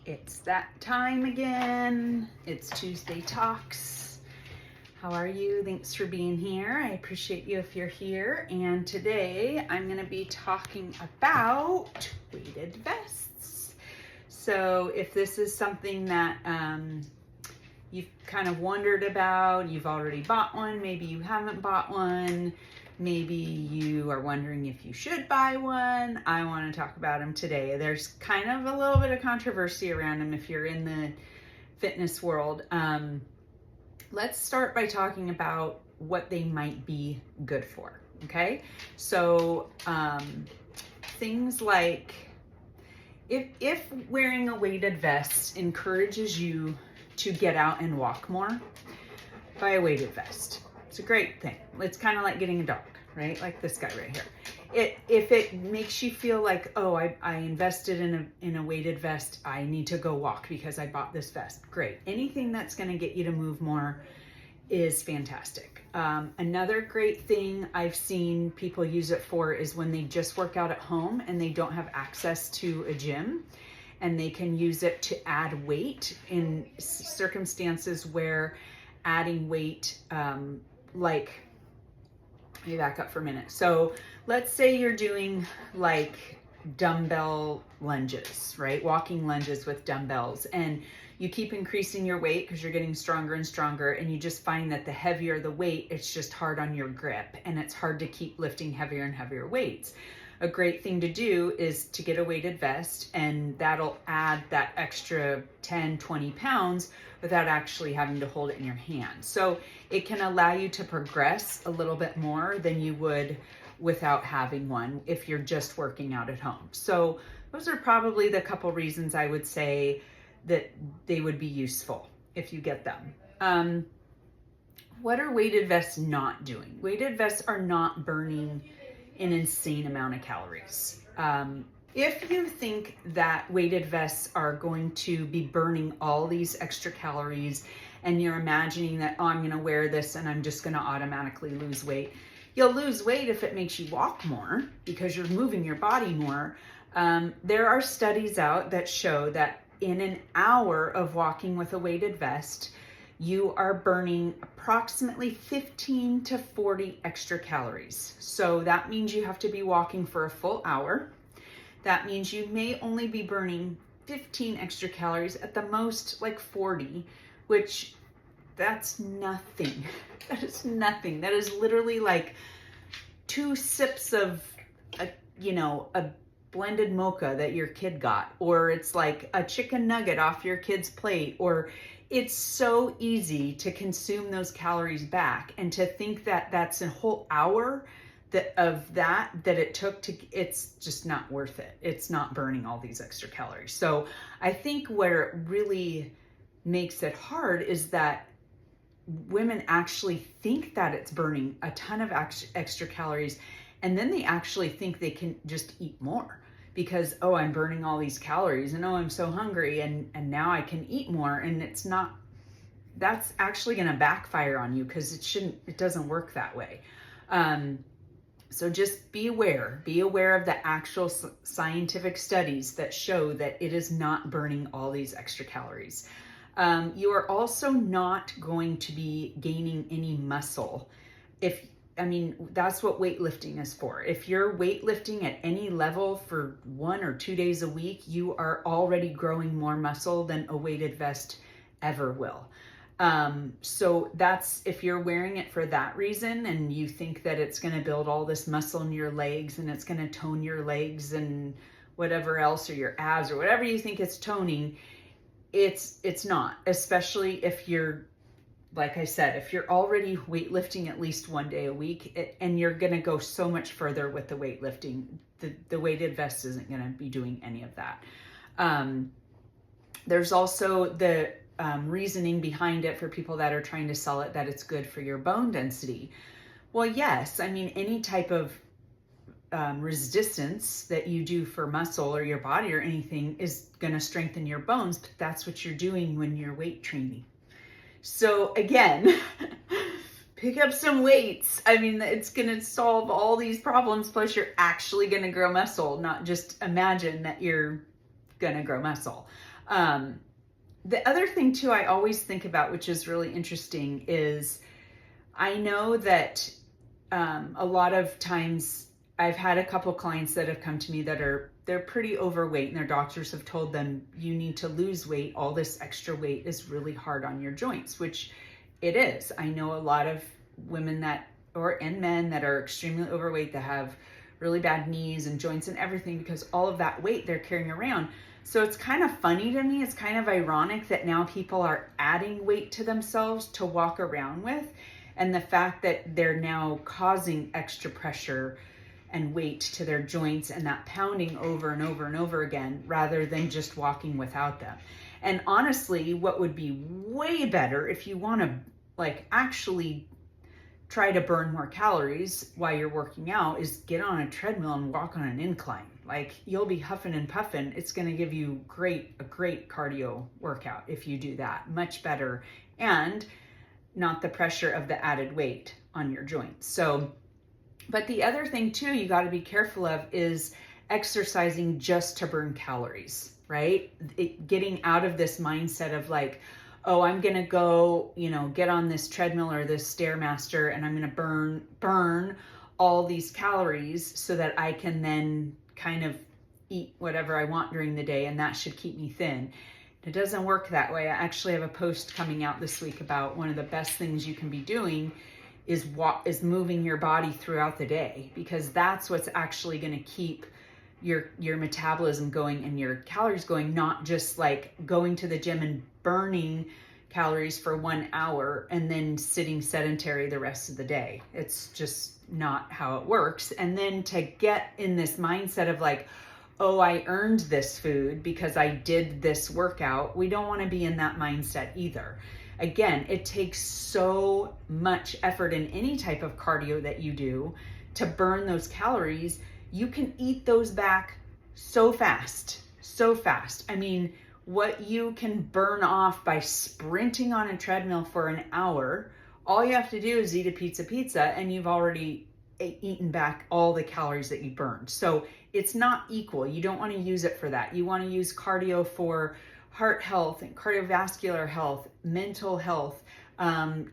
It's that time again. It's Tuesday Talks. How are you? Thanks for being here. I appreciate you if you're here. And today I'm going to be talking about weighted vests. So if this is something that you've kind of wondered about, you've already bought one, maybe you haven't bought one, maybe you are wondering if you should buy one, I want to talk about them today. There's kind of a little bit of controversy around them if you're in the fitness world. Let's start by talking about what they might be good for, okay? So things like if wearing a weighted vest encourages you to get out and walk more, buy a weighted vest. It's a great thing. It's kind of like getting a dog, right? Like this guy right here. If it makes you feel like, oh, I invested in a weighted vest, I need to go walk because I bought this vest. Great. Anything that's going to get you to move more is fantastic. Another great thing I've seen people use it for is when they just work out at home and they don't have access to a gym, and they can use it to add weight in circumstances where adding weight, like, let me back up for a minute. So let's say you're doing like dumbbell lunges, right? Walking lunges with dumbbells, and you keep increasing your weight because you're getting stronger and stronger, and you just find that the heavier the weight, it's just hard on your grip and it's hard to keep lifting heavier and heavier weights. A great thing to do is to get a weighted vest, and that'll add that extra 10, 20 pounds without actually having to hold it in your hand. So it can allow you to progress a little bit more than you would without having one if you're just working out at home. So those are probably the couple reasons I would say that they would be useful if you get them. What are weighted vests not doing? Weighted vests are not burning an insane amount of calories. If you think that weighted vests are going to be burning all these extra calories and you're imagining that, oh, I'm going to wear this and I'm just going to automatically lose weight, you'll lose weight if it makes you walk more because you're moving your body more. There are studies out that show that in an hour of walking with a weighted vest, you are burning approximately 15 to 40 extra calories. So that means you have to be walking for a full hour. That means you may only be burning 15 extra calories, at the most like 40, which that's nothing. That is nothing. That is literally like 2 sips of a blended mocha that your kid got, or it's like a chicken nugget off your kid's plate, or it's so easy to consume those calories back, and to think that that's a whole hour that it took to, it's just not worth it. It's not burning all these extra calories. So I think where it really makes it hard is that women actually think that it's burning a ton of extra calories, and then they actually think they can just eat more because, oh, I'm burning all these calories, and oh, I'm so hungry, and now I can eat more. And it's not, that's actually going to backfire on you because it doesn't work that way. So just be aware of the actual scientific studies that show that it is not burning all these extra calories. You are also not going to be gaining any muscle. That's what weightlifting is for. If you're weightlifting at any level for 1 or 2 days a week, you are already growing more muscle than a weighted vest ever will. So that's, if you're wearing it for that reason and you think that it's going to build all this muscle in your legs and it's going to tone your legs and whatever else, or your abs, or whatever you think it's toning, it's not, especially if you're, like I said, if you're already weightlifting at least 1 day a week, and you're going to go so much further with the weightlifting, the weighted vest isn't going to be doing any of that. There's also the reasoning behind it for people that are trying to sell it, that it's good for your bone density. Well, yes, any type of resistance that you do for muscle or your body or anything is going to strengthen your bones, but that's what you're doing when you're weight training. So again, pick up some weights. It's going to solve all these problems, plus you're actually going to grow muscle, not just imagine that you're going to grow muscle. The other thing too, I always think about, which is really interesting, is I know that a lot of times I've had a couple clients that have come to me that they're pretty overweight, and their doctors have told them, you need to lose weight. All this extra weight is really hard on your joints, which it is. I know a lot of women and men that are extremely overweight that have really bad knees and joints and everything because all of that weight they're carrying around. So it's kind of funny to me. It's kind of ironic that now people are adding weight to themselves to walk around with, and the fact that they're now causing extra pressure and weight to their joints and that pounding over and over and over again rather than just walking without them. And honestly, what would be way better if you want to actually try to burn more calories while you're working out is get on a treadmill and walk on an incline. You'll be huffing and puffing. It's going to give you a great cardio workout if you do that. Much better, and not the pressure of the added weight on your joints. So, but the other thing too, you got to be careful of is exercising just to burn calories, right? Getting out of this mindset of oh, I'm going to go, get on this treadmill or this Stairmaster and I'm going to burn all these calories so that I can then kind of eat whatever I want during the day, and that should keep me thin. It doesn't work that way. I actually have a post coming out this week about one of the best things you can be doing is moving your body throughout the day, because that's what's actually going to keep your metabolism going and your calories going, not just going to the gym and burning calories for 1 hour and then sitting sedentary the rest of the day. It's just not how it works. And then to get in this mindset of oh, I earned this food because I did this workout. We don't want to be in that mindset either. Again, it takes so much effort in any type of cardio that you do to burn those calories. You can eat those back so fast. I mean, what you can burn off by sprinting on a treadmill for an hour, all you have to do is eat a pizza and you've already eaten back all the calories that you burned. So it's not equal. You don't want to use it for that. You want to use cardio for heart health and cardiovascular health, mental health,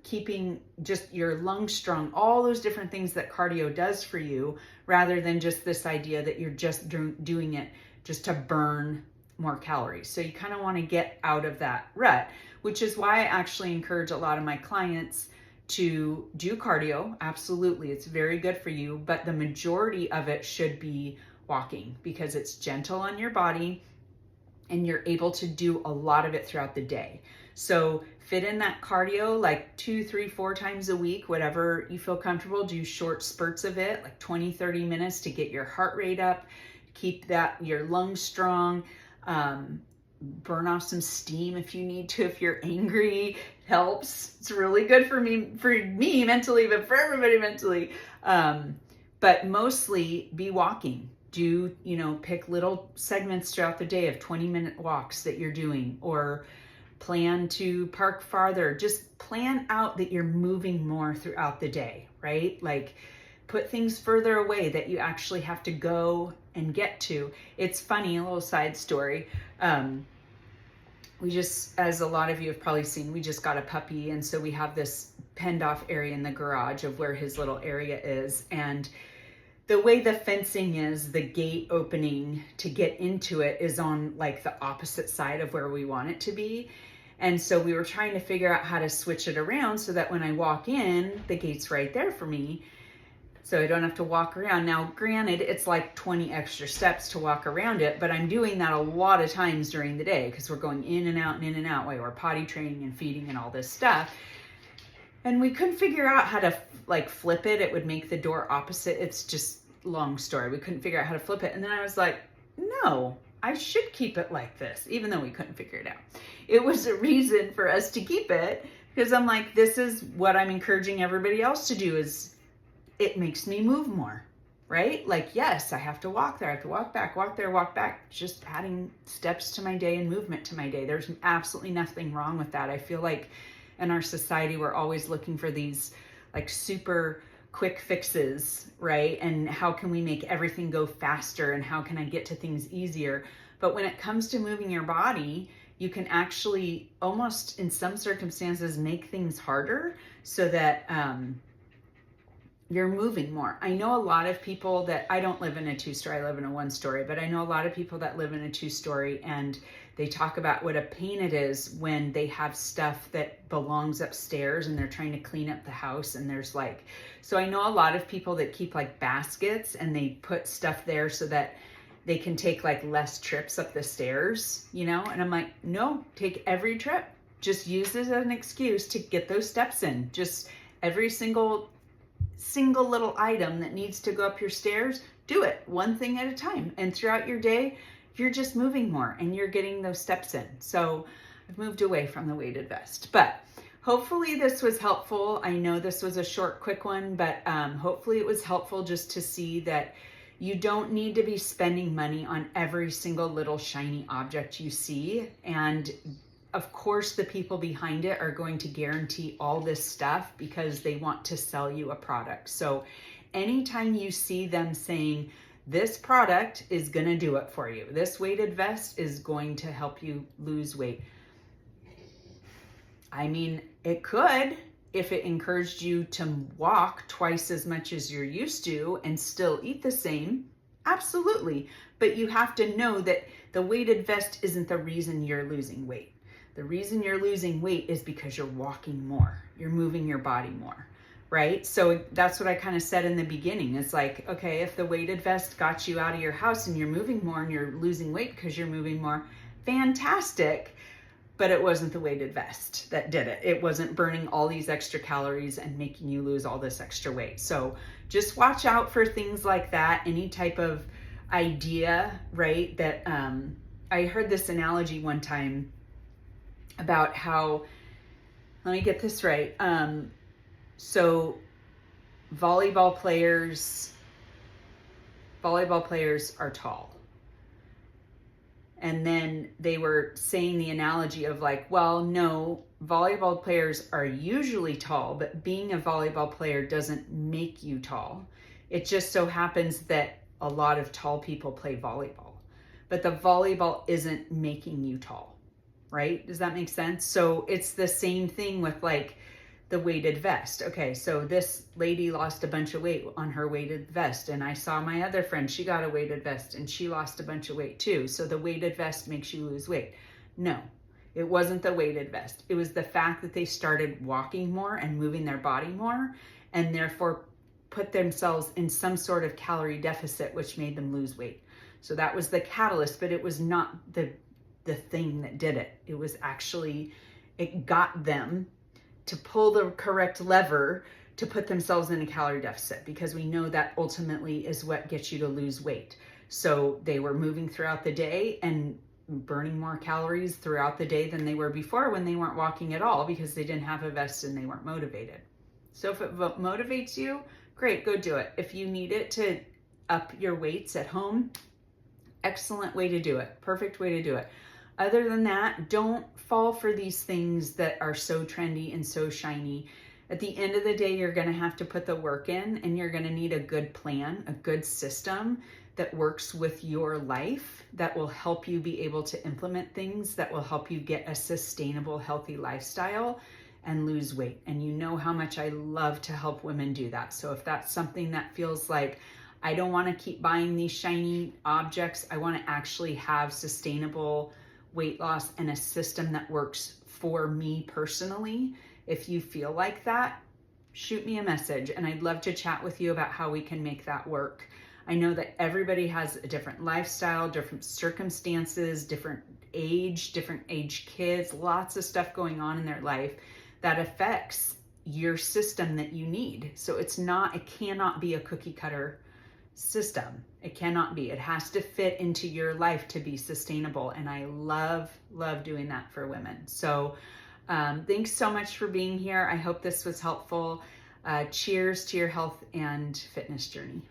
keeping just your lungs strong, all those different things that cardio does for you, rather than just this idea that you're just doing it just to burn more calories. So you kind of want to get out of that rut, which is why I actually encourage a lot of my clients to do cardio. Absolutely, it's very good for you, but the majority of it should be walking, because it's gentle on your body and you're able to do a lot of it throughout the day. So fit in that cardio 2, 3, 4 times a week, whatever you feel comfortable. Do short spurts of it, 20, 30 minutes to get your heart rate up, keep your lungs strong, burn off some steam if you need to. If you're angry, helps. It's really good for me mentally, but for everybody mentally. But mostly be walking. Do, pick little segments throughout the day of 20-minute walks that you're doing, or plan to park farther. Just plan out that you're moving more throughout the day, right? Put things further away that you actually have to go and get to. It's funny, a little side story. We just, as a lot of you have probably seen, we just got a puppy. And so we have this penned off area in the garage of where his little area is. And the way the fencing is, the gate opening to get into it is on the opposite side of where we want it to be. And so we were trying to figure out how to switch it around so that when I walk in, the gate's right there for me, so I don't have to walk around. Now, granted, it's 20 extra steps to walk around it, but I'm doing that a lot of times during the day because we're going in and out while we're potty training and feeding and all this stuff. And we couldn't figure out how to flip it. It would make the door opposite. It's just long story. We couldn't figure out how to flip it. And then I was like, no, I should keep it like this, even though we couldn't figure it out. It was a reason for us to keep it, because I'm this is what I'm encouraging everybody else to do, is it makes me move more, right? Yes, I have to walk there. I have to walk back, walk there, walk back, just adding steps to my day and movement to my day. There's absolutely nothing wrong with that. I feel in our society, we're always looking for these super quick fixes, right? And how can we make everything go faster, and how can I get to things easier? But when it comes to moving your body, you can actually almost in some circumstances make things harder so that you're moving more. I know a lot of people that, I don't live in a 2-story, I live in a 1-story, but I know a lot of people that live in a 2-story, and they talk about what a pain it is when they have stuff that belongs upstairs and they're trying to clean up the house and there's like, so I know a lot of people that keep like baskets and they put stuff there so that they can take like less trips up the stairs, you know? And I'm like, no, take every trip. Just use this as an excuse to get those steps in. Just every single little item that needs to go up your stairs, do it one thing at a time. And throughout your day, you're just moving more and you're getting those steps in. So I've moved away from the weighted vest, but hopefully this was helpful. I know this was a short, quick one, but hopefully it was helpful just to see that you don't need to be spending money on every single little shiny object you see. And of course, the people behind it are going to guarantee all this stuff because they want to sell you a product. So anytime you see them saying, this product is going to do it for you, this weighted vest is going to help you lose weight. I mean, it could if it encouraged you to walk twice as much as you're used to and still eat the same. Absolutely. But you have to know that the weighted vest isn't the reason you're losing weight. The reason you're losing weight is because you're walking more. You're moving your body more, right? So that's what I kind of said in the beginning. It's like, okay, if the weighted vest got you out of your house and you're moving more and you're losing weight because you're moving more, fantastic. But it wasn't the weighted vest that did it. It wasn't burning all these extra calories and making you lose all this extra weight. So just watch out for things like that. Any type of idea, right? That I heard this analogy one time about how, let me get this right. So volleyball players are tall. And then they were saying the analogy of like, well, no, volleyball players are usually tall, but being a volleyball player doesn't make you tall. It just so happens that a lot of tall people play volleyball, but the volleyball isn't making you tall, right? Does that make sense? So it's the same thing with like the weighted vest. Okay, so this lady lost a bunch of weight on her weighted vest, and I saw my other friend, she got a weighted vest and she lost a bunch of weight too. So the weighted vest makes you lose weight. No, it wasn't the weighted vest. It was the fact that they started walking more and moving their body more, and therefore put themselves in some sort of calorie deficit, which made them lose weight. So that was the catalyst, but it was not the thing that did it. It was actually, it got them to pull the correct lever to put themselves in a calorie deficit, because we know that ultimately is what gets you to lose weight. So they were moving throughout the day and burning more calories throughout the day than they were before when they weren't walking at all because they didn't have a vest and they weren't motivated. So if it motivates you, great, go do it. If you need it to up your weights at home, excellent way to do it. Perfect way to do it. Other than that, don't fall for these things that are so trendy and so shiny. At the end of the day, you're going to have to put the work in, and you're going to need a good plan, a good system that works with your life, that will help you be able to implement things that will help you get a sustainable, healthy lifestyle and lose weight. And you know how much I love to help women do that. So if that's something that feels like, I don't want to keep buying these shiny objects, I want to actually have sustainable weight loss and a system that works for me personally. If you feel like that, shoot me a message and I'd love to chat with you about how we can make that work. I know that everybody has a different lifestyle, different circumstances, different age kids, lots of stuff going on in their life that affects your system that you need. So it cannot be a cookie cutter system. It cannot be. It has to fit into your life to be sustainable. And I love doing that for women. So thanks so much for being here. I hope this was helpful. Cheers to your health and fitness journey.